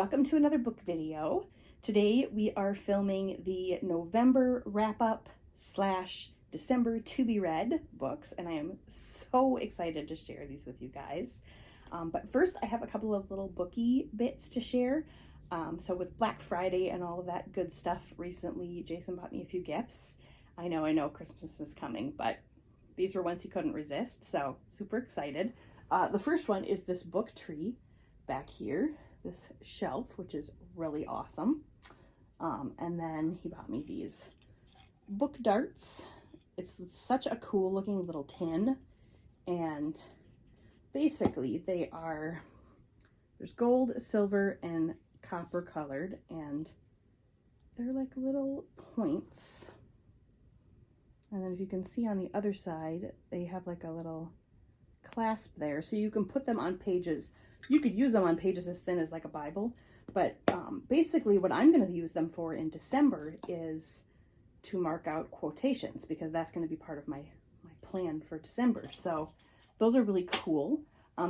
welcome to another book video. Today we are filming the November wrap-up / December to be read books, and I am so excited to share these with you guys. But first I have a couple of little booky bits to share. So with Black Friday and all of that good stuff recently, Jason bought me a few gifts. I know Christmas is coming, but these were ones he couldn't resist, so super excited. The first one is this book tree back here, this shelf, which is really awesome. And then he bought me these book darts. It's such a cool looking little tin, and basically they are, there's gold, silver, and copper colored, and they're like little points. And then if you can see on the other side, they have like a little clasp there, so you can put them on pages. You could use them on pages as thin as like a Bible, but basically what I'm going to use them for in December is to mark out quotations, because that's going to be part of my plan for December. So those are really cool.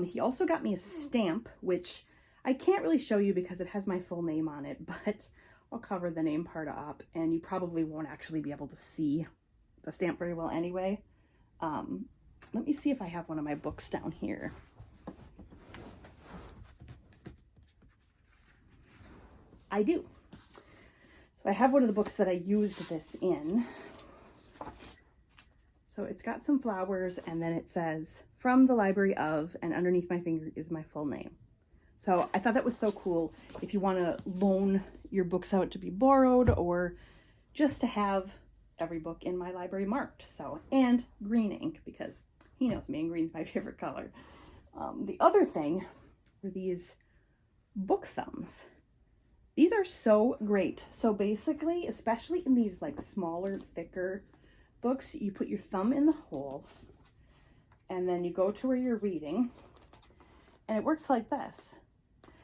He also got me a stamp, which I can't really show you because it has my full name on it, but I'll cover the name part up, and you probably won't actually be able to see the stamp very well anyway. Let me see if I have one of my books down here. I do. So I have one of the books that I used this in. So it's got some flowers, and then it says, "From the library of," and underneath my finger is my full name. So I thought that was so cool if you want to loan your books out to be borrowed, or just to have every book in my library marked. So, and green ink, because he knows me and green's my favorite color. The other thing were these book thumbs. These are so great. So basically, especially in these like smaller, thicker books, you put your thumb in the hole, and then you go to where you're reading, and it works like this.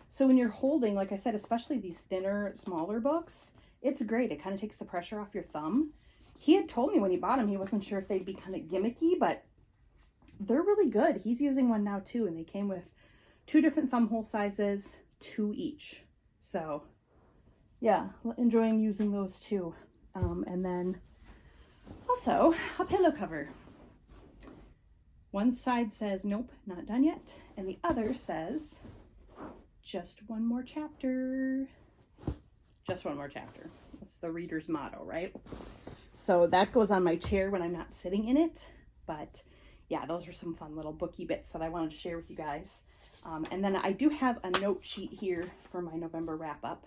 So when you're holding, like I said, especially these thinner, smaller books, it's great. It kind of takes the pressure off your thumb. He had told me when he bought them, he wasn't sure if they'd be kind of gimmicky, but they're really good. He's using one now too, and they came with 2 different thumb hole sizes, 2 each. So yeah, enjoying using those too. And then also a pillow cover. One side says, "Nope, not done yet," and the other says, "Just one more chapter." Just one more chapter. That's the reader's motto, right? So that goes on my chair when I'm not sitting in it. But yeah, those are some fun little booky bits that I wanted to share with you guys. And then I do have a note sheet here for my November wrap-up.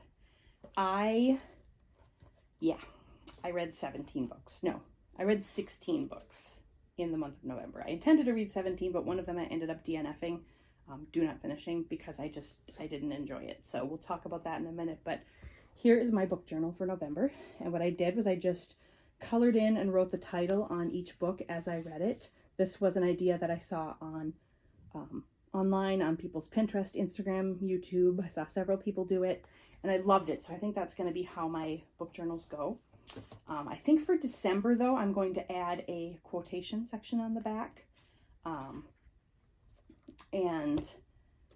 I read 17 books. No, I read 16 books in the month of November. I intended to read 17, but one of them I ended up DNFing, do not finishing, because I didn't enjoy it. So we'll talk about that in a minute. But here is my book journal for November. And what I did was I just colored in and wrote the title on each book as I read it. This was an idea that I saw on online, on people's Pinterest, Instagram, YouTube. I saw several people do it, and I loved it. So I think that's going to be how my book journals go. I think for December, though, I'm going to add a quotation section on the back, and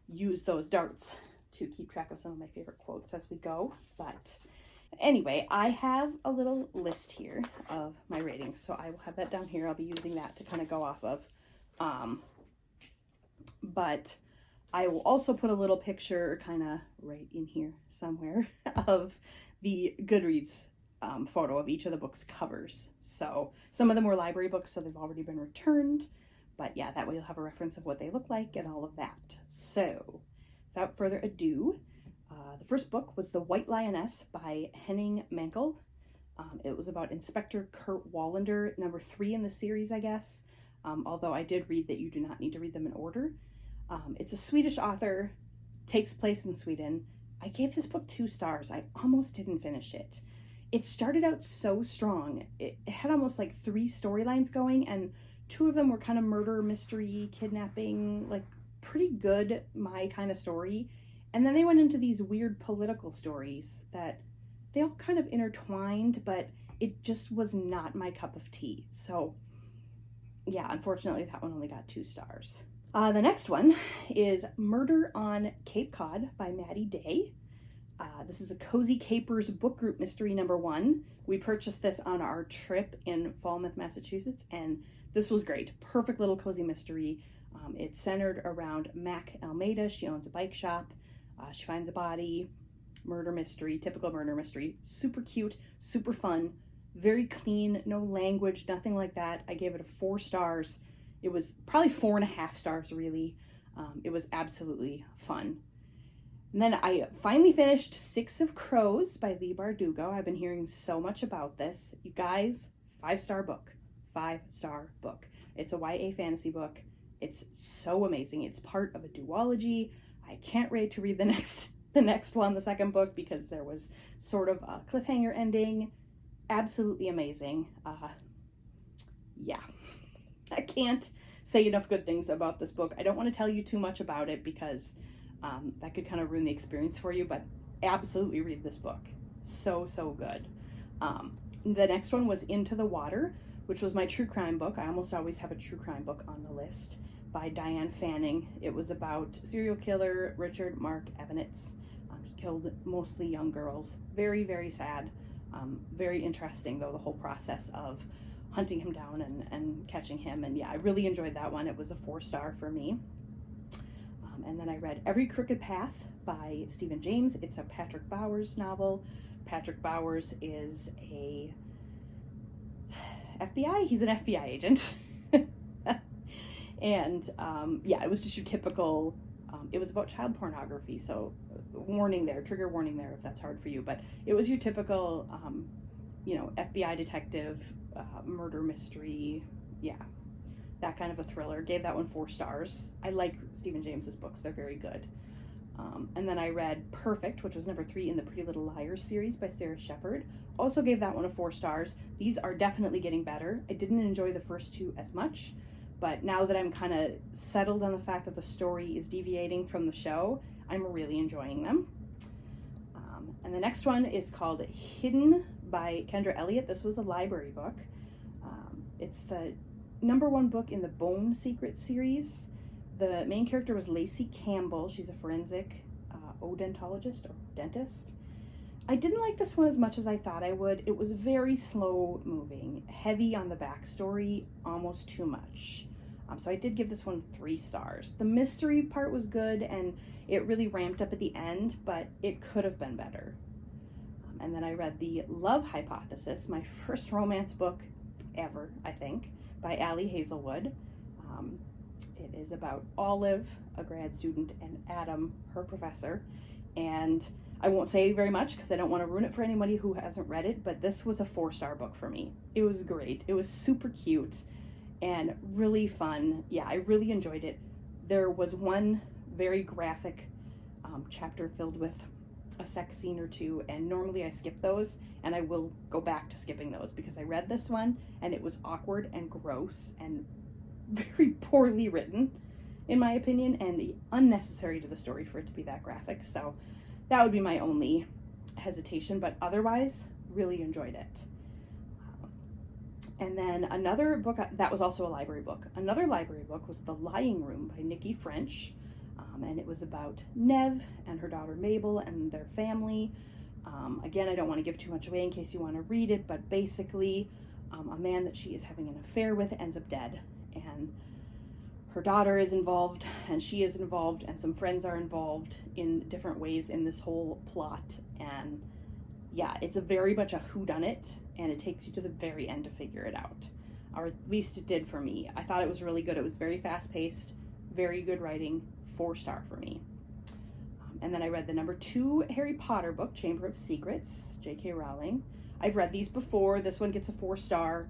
use those darts to keep track of some of my favorite quotes as we go. But anyway, I have a little list here of my ratings, so I will have that down here. I'll be using that to kind of go off of. But I will also put a little picture kind of right in here somewhere of the Goodreads photo of each of the book's covers. So some of them were library books, so they've already been returned. But yeah, that way you'll have a reference of what they look like and all of that. So without further ado, the first book was The White Lioness by Henning Mankell. It was about Inspector Kurt Wallander, number 3 in the series, I guess. Although I did read that you do not need to read them in order. It's a Swedish author, takes place in Sweden. I gave this book 2 stars. I almost didn't finish it. It started out so strong. It had almost like 3 storylines going, and 2 of them were kind of murder, mystery, kidnapping, like pretty good, my kind of story. And then they went into these weird political stories that they all kind of intertwined, but it just was not my cup of tea. So yeah, unfortunately that one only got 2 stars. The next one is Murder on Cape Cod by Maddie Day. This is a Cozy Capers book group mystery #1. We purchased this on our trip in Falmouth, Massachusetts, and this was great. Perfect little cozy mystery. It's centered around Mac Almeida. She owns a bike shop. She finds a body. Murder mystery, typical murder mystery. Super cute, super fun, very clean, no language, nothing like that. I gave it a 4 stars. It was probably 4.5 stars, really. It was absolutely fun. And then I finally finished 6 of Crows by Leigh Bardugo. I've been hearing so much about this. You guys, 5-star book. 5-star book. It's a YA fantasy book. It's so amazing. It's part of a duology. I can't wait to read the next one, the second book, because there was sort of a cliffhanger ending. Absolutely amazing. Yeah, I can't say enough good things about this book. I don't want to tell you too much about it because that could kind of ruin the experience for you, but absolutely read this book. So good. The next one was Into the Water, which was my true crime book. I almost always have a true crime book on the list, by Diane Fanning. It was about serial killer Richard Mark Evanitz. He killed mostly young girls. Very sad. Very interesting, though, the whole process of hunting him down and catching him. And yeah, I really enjoyed that one. It was a 4-star for me. And then I read Every Crooked Path by Stephen James. It's a Patrick Bowers novel. Patrick Bowers is a FBI. He's an FBI agent. And yeah, it was just your typical, it was about child pornography, so warning there, trigger warning there if that's hard for you, but it was your typical, FBI detective, murder mystery, yeah, that kind of a thriller. Gave that one 4 stars. I like Stephen James's books, they're very good. And then I read Perfect, which was #3 in the Pretty Little Liars series by Sarah Shepard. Also gave that one a 4 stars. These are definitely getting better. I didn't enjoy the first 2 as much, but now that I'm kind of settled on the fact that the story is deviating from the show, I'm really enjoying them. And the next one is called Hidden by Kendra Elliott. This was a library book. It's the #1 book in the Bone Secret series. The main character was Lacey Campbell. She's a forensic odontologist or dentist. I didn't like this one as much as I thought I would. It was very slow moving, heavy on the backstory, almost too much. So I did give this one 3 stars. The mystery part was good and it really ramped up at the end, but it could have been better. And then I read The Love Hypothesis, my first romance book ever, I think, by Allie Hazelwood. It is about Olive, a grad student, and Adam, her professor. And I won't say very much because I don't want to ruin it for anybody who hasn't read it, but this was a 4-star book for me. It was great. It was super cute and really fun. Yeah, I really enjoyed it. There was one very graphic chapter filled with a sex scene or 2, and normally I skip those, and I will go back to skipping those because I read this one and it was awkward and gross and very poorly written, in my opinion, and unnecessary to the story for it to be that graphic. So that would be my only hesitation, but otherwise, really enjoyed it. And then another book that was also a library book. Another library book was The Lying Room by Nikki French, and it was about Nev and her daughter Mabel and their family. Again, I don't want to give too much away in case you want to read it, but basically, a man that she is having an affair with ends up dead, and her daughter is involved, and she is involved, and some friends are involved in different ways in this whole plot. And yeah, it's a very much a whodunit, and it takes you to the very end to figure it out, or at least it did for me. I thought it was really good. It was very fast-paced, very good writing, 4-star for me. And then I read the #2 Harry Potter book, Chamber of Secrets, J.K. Rowling. I've read these before. This one gets a 4-star.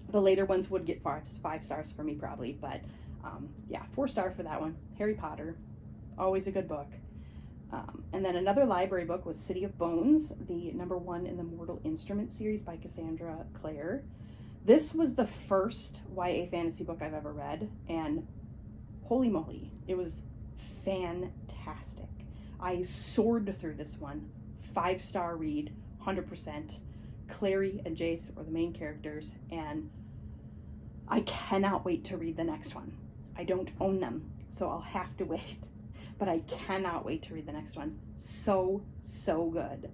The later ones would get 5 stars for me probably, but yeah, 4-star for that one. Harry Potter, always a good book. And then another library book was City of Bones, the #1 in the Mortal Instrument series by Cassandra Clare. This was the first YA fantasy book I've ever read, and holy moly, it was fantastic. I soared through this one. 5-star read, 100%. Clary and Jace are the main characters, and I cannot wait to read the next one. I don't own them, so I'll have to wait. but I cannot wait to read the next one. So good.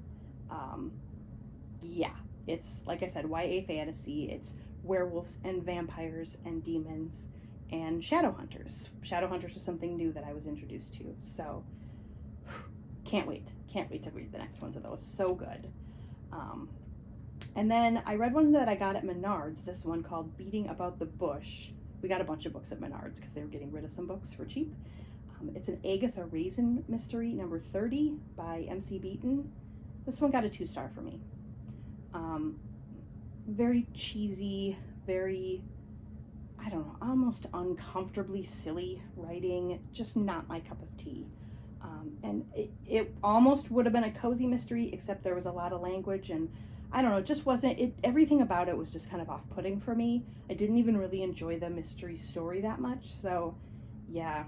Yeah, it's, like I said, YA fantasy. It's werewolves and vampires and demons and shadow hunters. Shadow hunters was something new that I was introduced to. So can't wait to read the next ones of those. So good. And then I read one that I got at Menards, this one called Beating About the Bush. We got a bunch of books at Menards because they were getting rid of some books for cheap. It's an Agatha Raisin mystery, number 30 by MC Beaton. This one got a 2-star for me. Very cheesy, very, I don't know, almost uncomfortably silly writing, just not my cup of tea. And it almost would have been a cozy mystery, except there was a lot of language, and I don't know, it just wasn't, everything about it was just kind of off-putting for me. I didn't even really enjoy the mystery story that much, so yeah,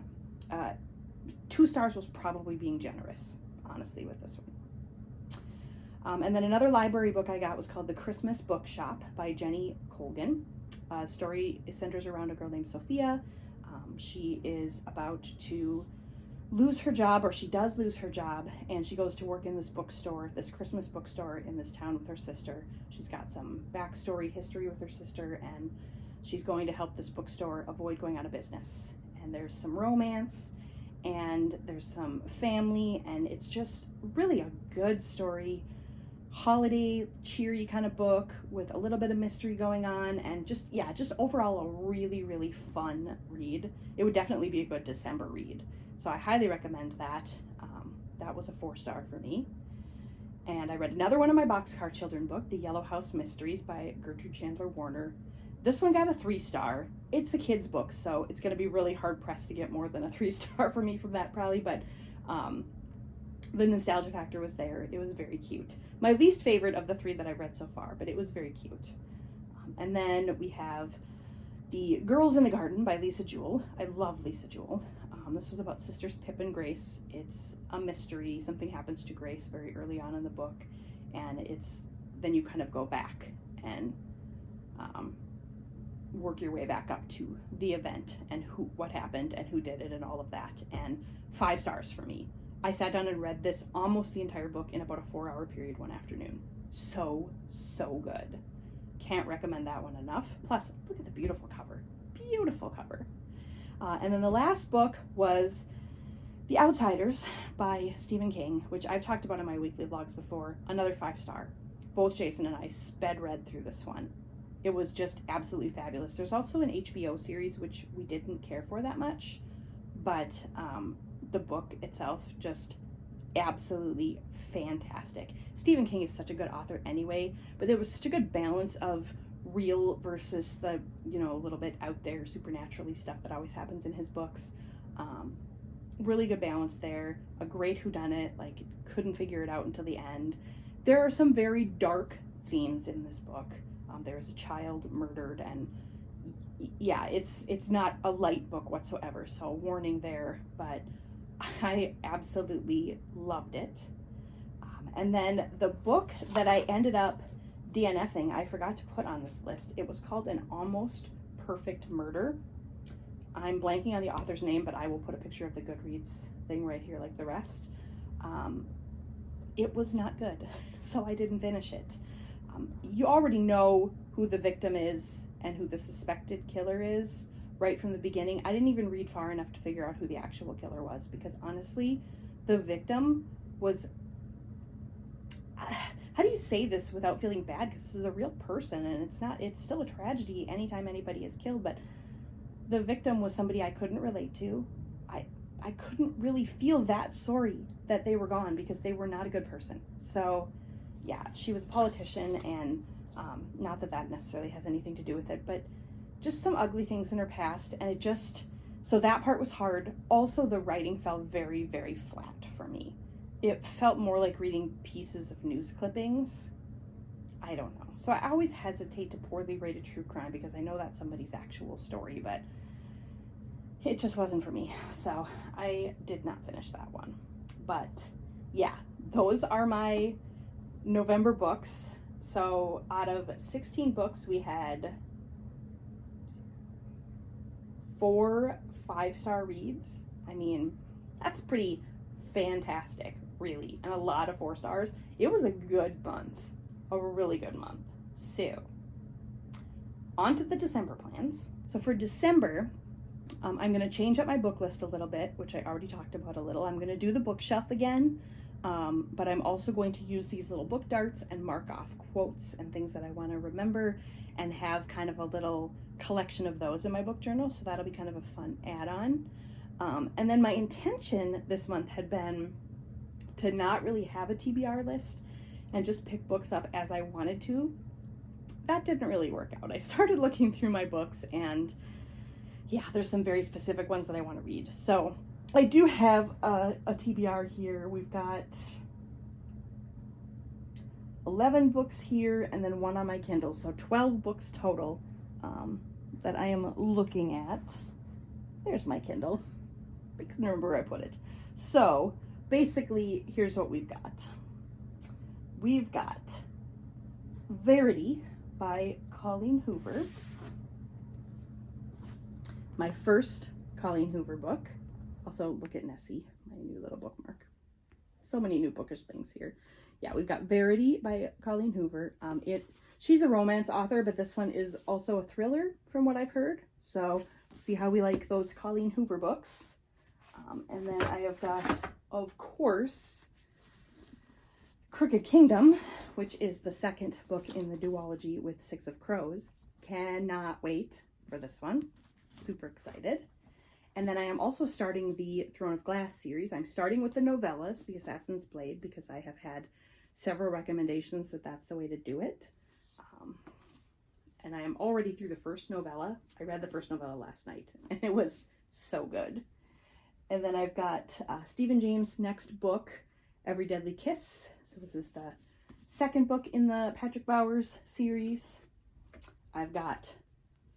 2 stars was probably being generous, honestly, with this one. And then another library book I got was called The Christmas Bookshop by Jenny Colgan. Story centers around a girl named Sophia. She is about to lose her job, or she does lose her job, and she goes to work in this bookstore, this Christmas bookstore in this town with her sister. She's got some backstory history with her sister, and she's going to help this bookstore avoid going out of business. And there's some romance, and there's some family, and it's just really a good story. Holiday, cheery kind of book with a little bit of mystery going on, and just overall a really fun read. It would definitely be a good December read. So I highly recommend that. That was a 4-star for me. And I read another one of my Boxcar Children book, The Yellow House Mysteries by Gertrude Chandler Warner. This one got a 3-star. It's a kid's book, so it's going to be really hard pressed to get more than a 3-star for me from that probably, but the nostalgia factor was there. It was very cute. My least favorite of the 3 that I've read so far, but it was very cute. And then we have The Girls in the Garden by Lisa Jewell. I love Lisa Jewell. This was about sisters Pip and Grace. It's a mystery. Something happens to Grace very early on in the book, and then you kind of go back and work your way back up to the event and what happened and who did it and all of that. And 5 stars for me. I sat down and read this almost the entire book in about a 4-hour period one afternoon. So good. Can't recommend that one enough. Plus, look at the beautiful cover. Beautiful cover. And then the last book was The Outsiders by Stephen King, which I've talked about in my weekly vlogs before. Another 5-star. Both Jason and I sped read through this one. It was just absolutely fabulous. There's also an HBO series, which we didn't care for that much, but the book itself just absolutely fantastic. Stephen King is such a good author anyway, but there was such a good balance of real versus the, a little bit out there supernaturally stuff that always happens in his books. Really good balance there. A great whodunit, like couldn't figure it out until the end. There are some very dark themes in this book. There is a child murdered, and yeah, it's not a light book whatsoever, so warning there, but I absolutely loved it. And then the book that I ended up DNFing, I forgot to put on this list. It was called An Almost Perfect Murder. I'm blanking on the author's name, but I will put a picture of the Goodreads thing right here like the rest. It was not good, so I didn't finish it. You already know who the victim is and who the suspected killer is right from the beginning. I didn't even read far enough to figure out who the actual killer was, because honestly, the victim was, how do you say this without feeling bad? Because this is a real person, and it's still a tragedy anytime anybody is killed, but the victim was somebody I couldn't relate to. I couldn't really feel that sorry that they were gone, because they were not a good person. So yeah, she was a politician, and not that necessarily has anything to do with it, but just some ugly things in her past, and so that part was hard. Also, the writing fell very, very flat for me. It felt more like reading pieces of news clippings. I don't know. So I always hesitate to poorly rate a true crime, because I know that's somebody's actual story, but it just wasn't for me. So I did not finish that one. But yeah, those are my November books. So out of 16 books, we had 4 5-star reads. I mean, That's pretty fantastic, really, and a lot of 4 stars. It was a good month, a really good month. So, on to the December plans. So for December, I'm going to change up my book list a little bit, which I already talked about a little. I'm going to do the bookshelf again, but I'm also going to use these little book darts and mark off quotes and things that I want to remember and have kind of a little collection of those in my book journal, so that'll be kind of a fun add-on. And then my intention this month had been to not really have a TBR list and just pick books up as I wanted to. That didn't really work out. I started looking through my books and yeah, there's some very specific ones that I want to read. So I do have a TBR here. We've got 11 books here and then 1 on my Kindle. So 12 books total that I am looking at. There's my Kindle. I couldn't remember where I put it. So basically, here's what we've got. We've got Verity by Colleen Hoover. My first Colleen Hoover book. Also, look at Nessie, my new little bookmark. So many new bookish things here. Yeah, we've got Verity by Colleen Hoover. She's a romance author, but this one is also a thriller from what I've heard. So see how we like those Colleen Hoover books. And then I have got, of course, Crooked Kingdom, which is the second book in the duology with Six of Crows. Cannot wait for this one. Super excited. And then I am also starting the Throne of Glass series. I'm starting with the novellas, The Assassin's Blade, because I have had several recommendations that that's the way to do it. And I am already through the first novella. I read the first novella last night, and it was so good. And then I've got Stephen James' next book, Every Deadly Kiss. So this is the second book in the Patrick Bowers series. I've got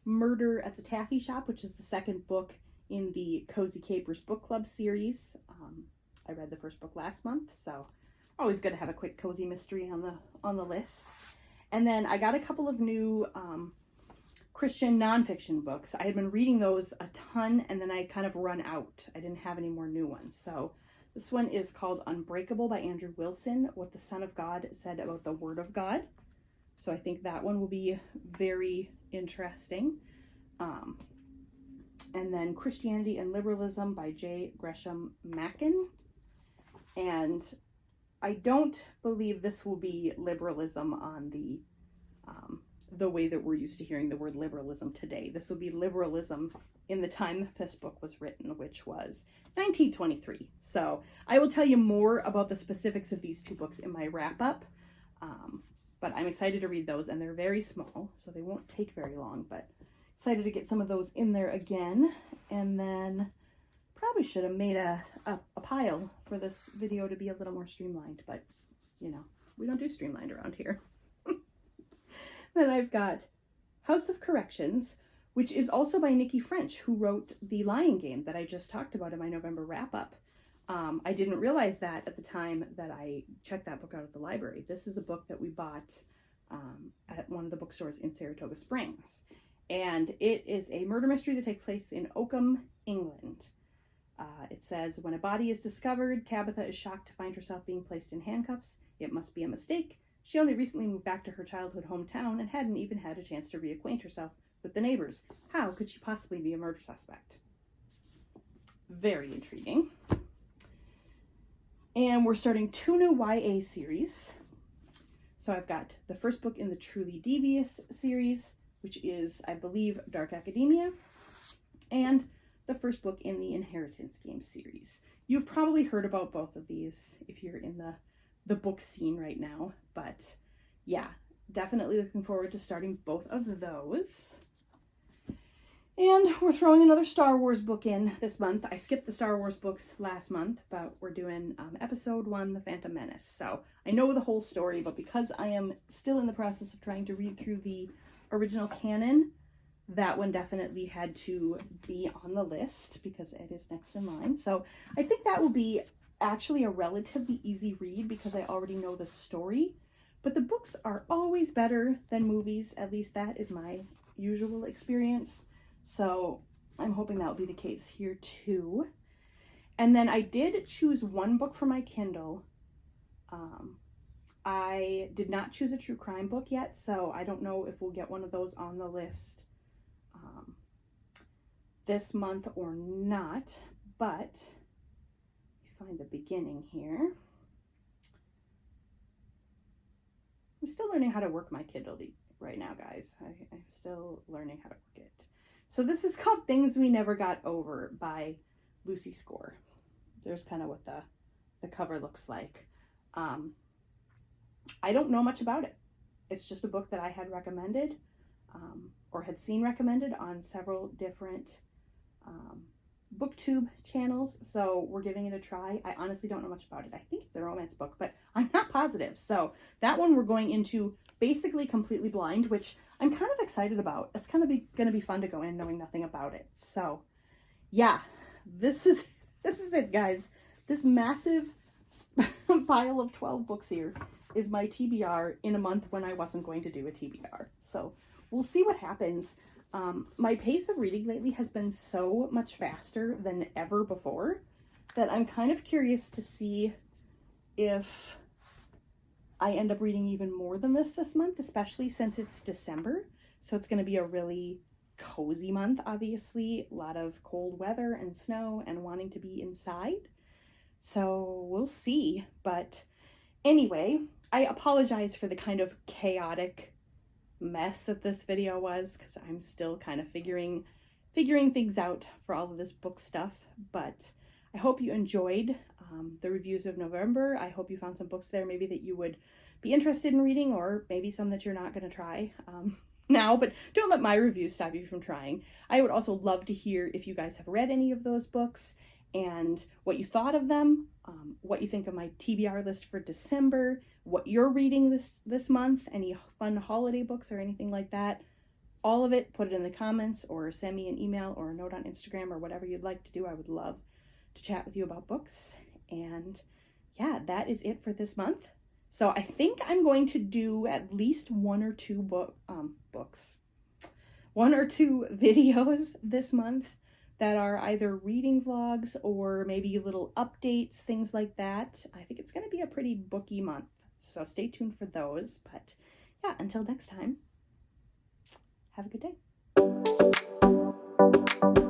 Murder at the Taffy Shop, which is the second book in the Cozy Capers book club series. I read the first book last month, so always good to have a quick cozy mystery on the list. And then I got a couple of new Christian nonfiction books. I had been reading those a ton, and then I kind of run out. I didn't have any more new ones. So this one is called Unbreakable by Andrew Wilson, What the Son of God Said About the Word of God. So I think that one will be very interesting. And then Christianity and Liberalism by J. Gresham Machen. And I don't believe this will be liberalism on the way that we're used to hearing the word liberalism today. This will be liberalism in the time this book was written, which was 1923. So I will tell you more about the specifics of these 2 books in my wrap-up. But I'm excited to read those, and they're very small, so they won't take very long, but excited to get some of those in there again. And then probably should have made a pile for this video to be a little more streamlined, but you know, we don't do streamlined around here. Then I've got House of Corrections, which is also by Nikki French, who wrote The Lion Game that I just talked about in my November wrap-up. I didn't realize that at the time that I checked that book out at the library. This is a book that we bought at one of the bookstores in Saratoga Springs. And it is a murder mystery that takes place in Oakham, England. It says, when a body is discovered, Tabitha is shocked to find herself being placed in handcuffs. It must be a mistake. She only recently moved back to her childhood hometown and hadn't even had a chance to reacquaint herself with the neighbors. How could she possibly be a murder suspect? Very intriguing. And we're starting 2 new YA series. So I've got the first book in the Truly Devious series, which is, I believe, Dark Academia, and the first book in the Inheritance Game series. You've probably heard about both of these if you're in the book scene right now, but yeah, definitely looking forward to starting both of those. And we're throwing another Star Wars book in this month. I skipped the Star Wars books last month, but we're doing episode 1, The Phantom Menace. So I know the whole story, but because I am still in the process of trying to read through the original canon, that one definitely had to be on the list because it is next in line. So I think that will be actually a relatively easy read because I already know the story. But the books are always better than movies. At least that is my usual experience. So I'm hoping that will be the case here too. And then I did choose one book for my Kindle. I did not choose a true crime book yet, so I don't know if we'll get one of those on the list this month or not, but find the beginning here. I'm still learning how to work my Kindle right now, guys. I'm still learning how to work it. So this is called Things We Never Got Over by Lucy Score. There's kind of what the cover looks like. I don't know much about it. It's just a book that I had recommended or had seen recommended on several different booktube channels, so we're giving it a try. I honestly don't know much about it. I think it's a romance book, but I'm not positive. So that one we're going into basically completely blind, which I'm kind of excited about. It's kind of going to be fun to go in knowing nothing about it. So yeah, this is it, guys. This massive pile of 12 books here is my TBR in a month when I wasn't going to do a TBR. So we'll see what happens. My pace of reading lately has been so much faster than ever before that I'm kind of curious to see if I end up reading even more than this month, especially since it's December. So it's going to be a really cozy month, obviously. A lot of cold weather and snow and wanting to be inside. So we'll see. But anyway, I apologize for the kind of chaotic mess that this video was, because I'm still kind of figuring things out for all of this book stuff. But I hope you enjoyed the reviews of November. I hope you found some books there maybe that you would be interested in reading, or maybe some that you're not going to try now, but don't let my reviews stop you from trying. I would also love to hear if you guys have read any of those books and what you thought of them, what you think of my TBR list for December, what you're reading this month, any fun holiday books or anything like that. All of it, put it in the comments or send me an email or a note on Instagram or whatever you'd like to do. I would love to chat with you about books. And yeah, that is it for this month. So I think I'm going to do at least one or two videos this month that are either reading vlogs or maybe little updates, things like that. I think it's going to be a pretty booky month. So stay tuned for those. But yeah, until next time, have a good day.